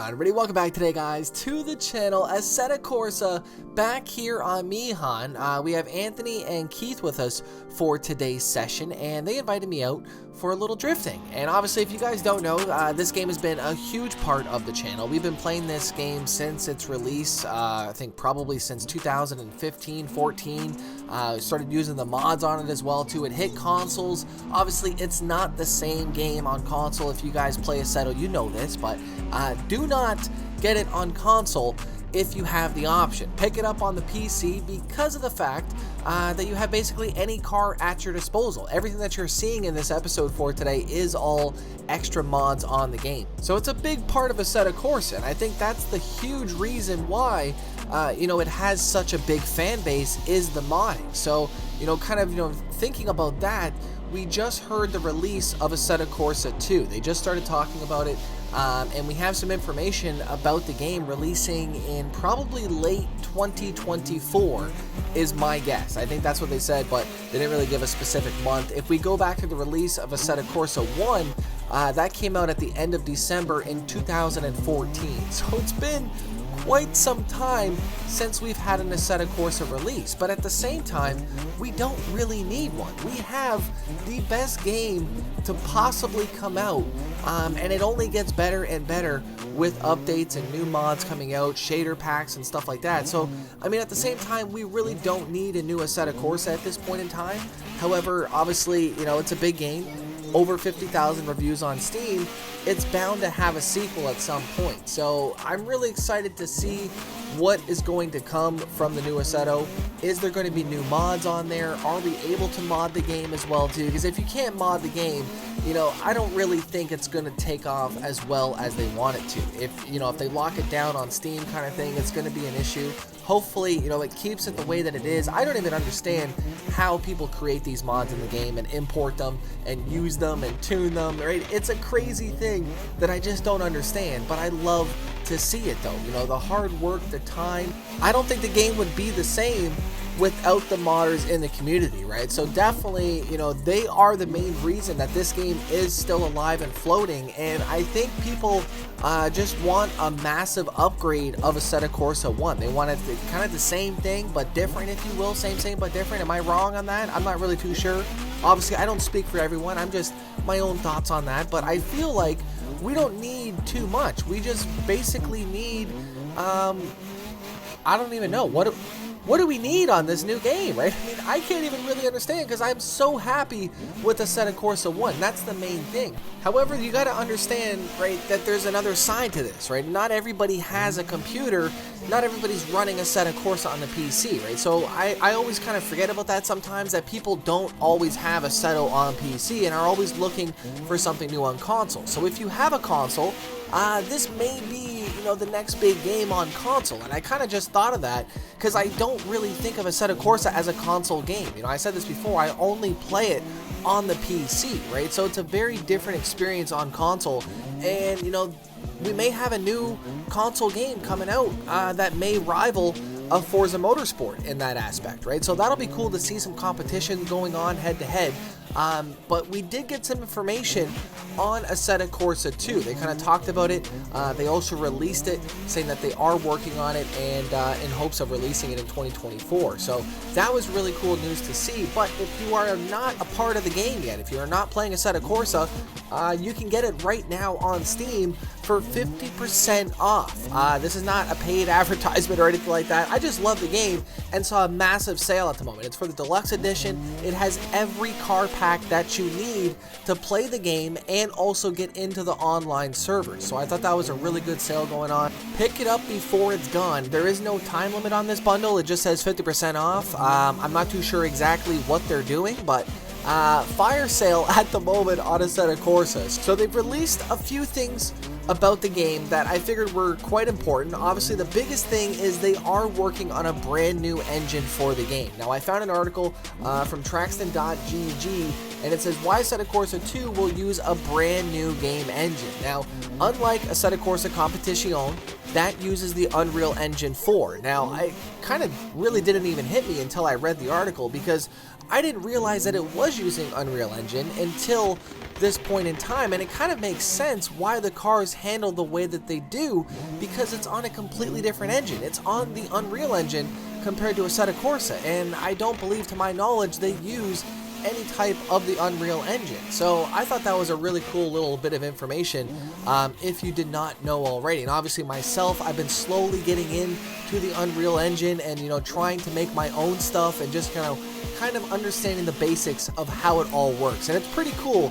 on, everybody? Welcome back today, guys, to the channel. Assetto Corsa back here on Mihan. We have Anthony and Keith with us for today's session, and they invited me out for a little drifting. And obviously, if you guys don't know, this game has been a huge part of the channel. We've been playing this game since its release, I think probably since 2015, 14. Started using the mods on it as well too. It hit consoles. Obviously, it's not the same game on console. If you guys play Assetto, you know this, but do not get it on console if you have the option. Pick it up on the PC because of the fact that you have basically any car at your disposal. Everything that you're seeing in this episode for today is all extra mods on the game. So it's a big part of Assetto Corsa, and I think that's the huge reason why it has such a big fan base is the modding. So, thinking about that, we just heard the release of Assetto Corsa 2. They just started talking about it, and we have some information about the game releasing in probably late 2024 is my guess. I think that's what they said, but they didn't really give a specific month. If we go back to the release of Assetto Corsa 1, that came out at the end of December in 2014. So it's been quite some time since we've had an Assetto Corsa release, but at the same time, we don't really need one. We have the best game to possibly come out, and it only gets better and better with updates and new mods coming out, shader packs and stuff like that. So, at the same time, we really don't need a new Assetto Corsa at this point in time. However, obviously, it's a big game. Over 50,000 reviews on Steam, it's bound to have a sequel at some point. So I'm really excited to see what is going to come from the new Assetto. Is there going to be new mods on there? Are we able to mod the game as well too? Because if you can't mod the game, I don't really think it's going to take off as well as they want it to. If they lock it down on Steam kind of thing, it's going to be an issue. Hopefully, it keeps it the way that it is. I don't even understand how people create these mods in the game and import them and use them and tune them, right? It's a crazy thing that I just don't understand, but I love to see it though. The hard work, the time. I don't think the game would be the same without the modders in the community, right? So definitely, they are the main reason that this game is still alive and floating, and I think people just want a massive upgrade of Assetto Corsa 1. They want it kind of the same thing, but different, if you will. Same but different. Am I wrong on that? I'm not really too sure. Obviously, I don't speak for everyone. I'm just my own thoughts on that, but I feel like we don't need too much. We just basically need, I don't even know. What do we need on this new game, right? I can't even really understand because I'm so happy with Assetto Corsa 1. That's the main thing. However, you got to understand, right, that there's another side to this, right? Not everybody has a computer. Not everybody's running Assetto Corsa on the PC, right? So I always kind of forget about that sometimes, that people don't always have Assetto on PC and are always looking for something new on console. So if you have a console, this may be, the next big game on console, and I kind of just thought of that because I don't really think of Assetto Corsa as a console game. I said this before, I only play it on the PC, right? So it's a very different experience on console, and we may have a new console game coming out that may rival a Forza Motorsport in that aspect, right? So that'll be cool to see some competition going on head to head. But we did get some information on Assetto Corsa 2. They kind of talked about it. They also released it, saying that they are working on it and in hopes of releasing it in 2024. So that was really cool news to see. But if you are not a part of the game yet, if you are not playing Assetto Corsa, you can get it right now on Steam for 50% off. This is not a paid advertisement or anything like that. I just love the game and saw a massive sale at the moment. It's for the deluxe edition. It has every car pack that you need to play the game and also get into the online servers. So I thought that was a really good sale going on. Pick it up before it's gone. There is no time limit on this bundle. It just says 50% off. I'm not too sure exactly what they're doing, but fire sale at the moment on Assetto Corsa. So they've released a few things about the game that I figured were quite important. Obviously, the biggest thing is they are working on a brand new engine for the game. Now, I found an article from Traxxion.gg, and it says why Assetto Corsa 2 will use a brand new game engine. Now, unlike Assetto Corsa Competizione, that uses the Unreal Engine 4. Now, I kind of really didn't even hit me until I read the article, because I didn't realize that it was using Unreal Engine until this point in time, and it kind of makes sense why the cars handle the way that they do, because it's on a completely different engine. It's on the Unreal Engine compared to Assetto Corsa, and I don't believe, to my knowledge, they use any type of the Unreal Engine. So I thought that was a really cool little bit of information if you did not know already. And obviously myself, I've been slowly getting into the Unreal Engine and, you know, trying to make my own stuff and just kind of understanding the basics of how it all works. And it's pretty cool,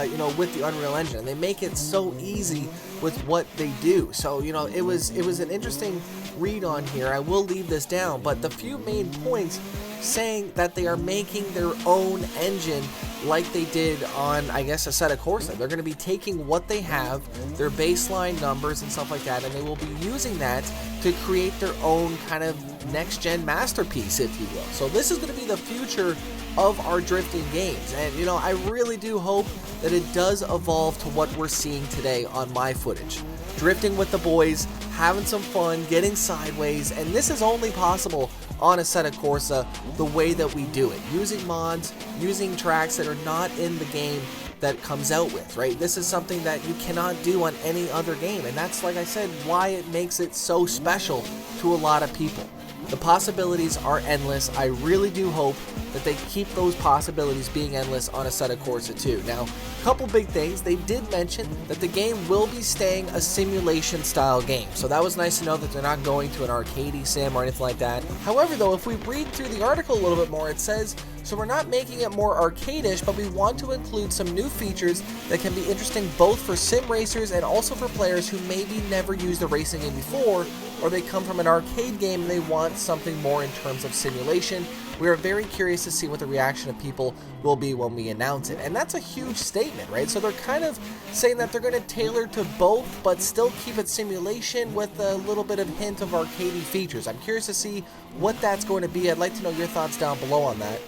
you know, with the Unreal Engine. And they make it so easy with what they do. So, you know, it was an interesting read on here. I will leave this down, but the few main points saying that they are making their own engine like they did on, I guess, Assetto Corsa. They're going to be taking what they have, their baseline numbers and stuff like that, and they will be using that to create their own kind of next-gen masterpiece, if you will. So this is going to be the future of our drifting games, and, you know, I really do hope that it does evolve to what we're seeing today on my footage. Drifting with the boys, having some fun, getting sideways, and this is only possible on Assetto Corsa the way that we do it, using mods, using tracks that are not in the game that comes out with, right? This is something that you cannot do on any other game, and that's, like I said, why it makes it so special to a lot of people. The possibilities are endless. I really do hope that they keep those possibilities being endless on Assetto Corsa 2. Now, a couple big things. They did mention that the game will be staying a simulation style game. So that was nice to know that they're not going to an arcadey sim or anything like that. However, though, if we read through the article a little bit more, it says, so we're not making it more arcadish, but we want to include some new features that can be interesting both for sim racers and also for players who maybe never used a racing game before, or they come from an arcade game and they want something more in terms of simulation. We are very curious to see what the reaction of people will be when we announce it. And that's a huge statement, right? So they're kind of saying that they're going to tailor to both, but still keep it simulation with a little bit of hint of arcadey features. I'm curious to see what that's going to be. I'd like to know your thoughts down below on that.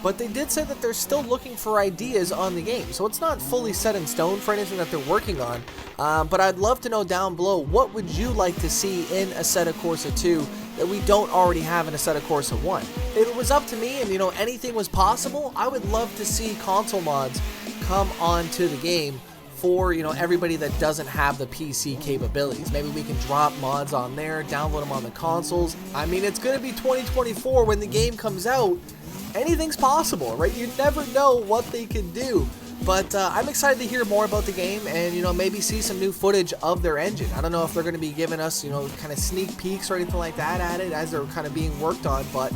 But they did say that they're still looking for ideas on the game, so it's not fully set in stone for anything that they're working on. But I'd love to know down below, what would you like to see in Assetto Corsa 2 that we don't already have in Assetto Corsa 1? If it was up to me and, you know, anything was possible, I would love to see console mods come onto the game for, you know, everybody that doesn't have the PC capabilities. Maybe we can drop mods on there, download them on the consoles. I mean, it's going to be 2024 when the game comes out. Anything's possible, right? You never know what they can do. But I'm excited to hear more about the game and, you know, maybe see some new footage of their engine. I don't know if they're going to be giving us, you know, kind of sneak peeks or anything like that at it as they're kind of being worked on, but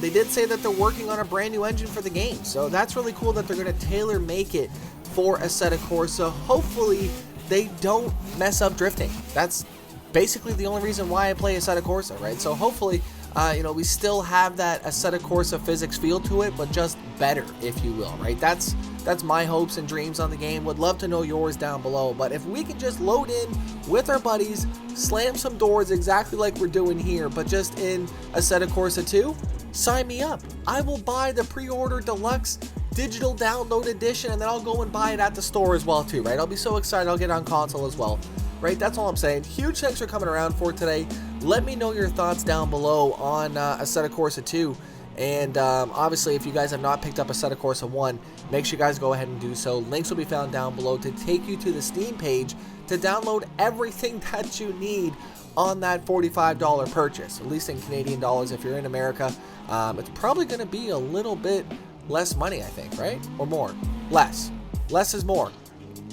they did say that they're working on a brand new engine for the game. So that's really cool that they're going to tailor make it for Assetto Corsa. Hopefully they don't mess up drifting. That's basically the only reason why I play Assetto Corsa, right? So hopefully you know, we still have that Assetto Corsa physics feel to it, but just better, if you will, right? That's my hopes and dreams on the game. Would love to know yours down below, but if we can just load in with our buddies, slam some doors exactly like we're doing here, but just in Assetto Corsa 2, sign me up. I will buy the pre-order deluxe digital download edition, and then I'll go and buy it at the store as well too, right? I'll be so excited. I'll get it on console as well. Right, that's all I'm saying. Huge thanks for coming around for today. Let me know your thoughts down below on Assetto Corsa 2. And obviously, if you guys have not picked up Assetto Corsa 1, make sure you guys go ahead and do so. Links will be found down below to take you to the Steam page to download everything that you need on that $45 purchase, at least in Canadian dollars. If you're in America, it's probably going to be a little bit less money, I think, right? Or more. Less. Less is more.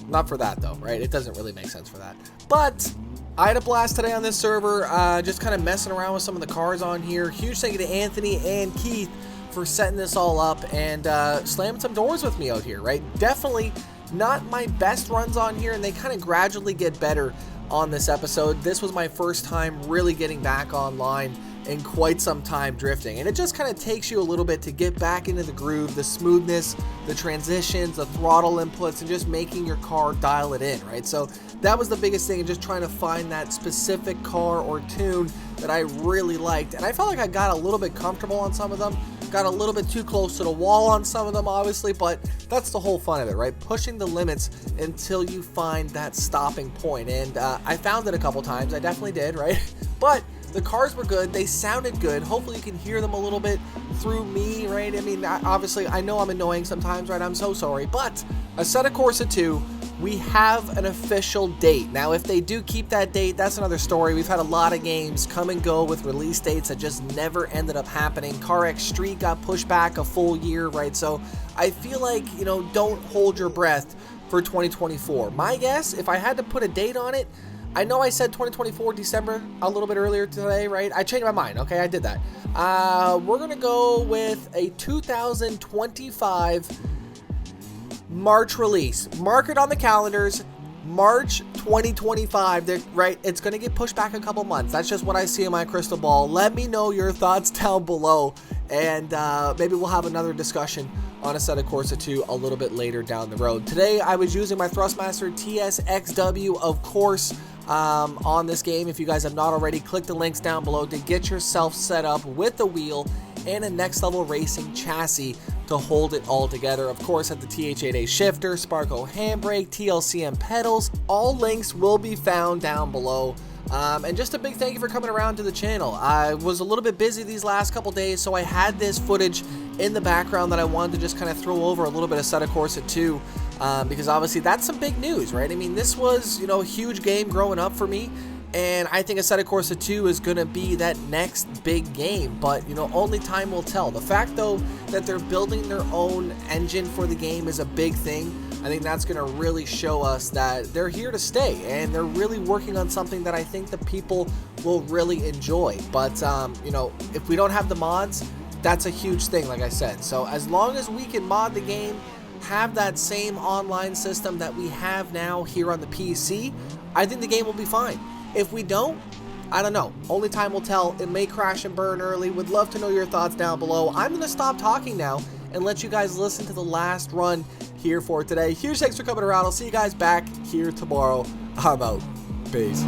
Not for that though, right? It doesn't really make sense for that. But I had a blast today on this server, just kind of messing around with some of the cars on here. Huge thank you to Anthony and Keith for setting this all up and slamming some doors with me out here, right? Definitely not my best runs on here, and they kind of gradually get better on this episode. This was my first time really getting back online in quite some time drifting, and it just kind of takes you a little bit to get back into the groove, the smoothness, the transitions, the throttle inputs, and just making your car dial it in, right? So that was the biggest thing, just trying to find that specific car or tune that I really liked, and I felt like I got a little bit comfortable on some of them, got a little bit too close to the wall on some of them, obviously, but that's the whole fun of it, right? Pushing the limits until you find that stopping point, and I found it a couple times. I definitely did, right? But the cars were good, they sounded good. Hopefully you can hear them a little bit through me, right? I mean, obviously I know I'm annoying sometimes, right? I'm so sorry, but Assetto Corsa 2, we have an official date. Now, if they do keep that date, that's another story. We've had a lot of games come and go with release dates that just never ended up happening. CarX Street got pushed back a full year, right? So I feel like, you know, don't hold your breath for 2024. My guess, if I had to put a date on it, I know I said 2024 December a little bit earlier today, right? I changed my mind, okay? I did that. We're going to go with a 2025 March release. Mark it on the calendars. March 2025, right? It's going to get pushed back a couple months. That's just what I see in my crystal ball. Let me know your thoughts down below, and maybe we'll have another discussion on Assetto Corsa 2 a little bit later down the road. Today, I was using my Thrustmaster TSXW, of course, on this game. If you guys have not already, click the links down below to get yourself set up with the wheel and a next level racing chassis to hold it all together. Of course, at the TH8A shifter, Sparco handbrake, TLCM pedals, all links will be found down below. And just a big thank you for coming around to the channel. I was a little bit busy these last couple days, so I had this footage in the background that I wanted to just kind of throw over a little bit of Assetto Corsa 2, because obviously that's some big news, right? I mean, this was, you know, a huge game growing up for me, and I think Assetto Corsa 2 is going to be that next big game, but, you know, only time will tell. The fact, though, that they're building their own engine for the game is a big thing. I think that's going to really show us that they're here to stay, and they're really working on something that I think the people will really enjoy. But, you know, if we don't have the mods, that's a huge thing, like I said. So as long as we can mod the game, have that same online system that we have now here on the PC, I think the game will be fine. If we don't, I don't know. Only time will tell. It may crash and burn early. Would love to know your thoughts down below. I'm going to stop talking now and let you guys listen to the last run here for today. Huge thanks for coming around. I'll see you guys back here tomorrow. I'm out. Peace.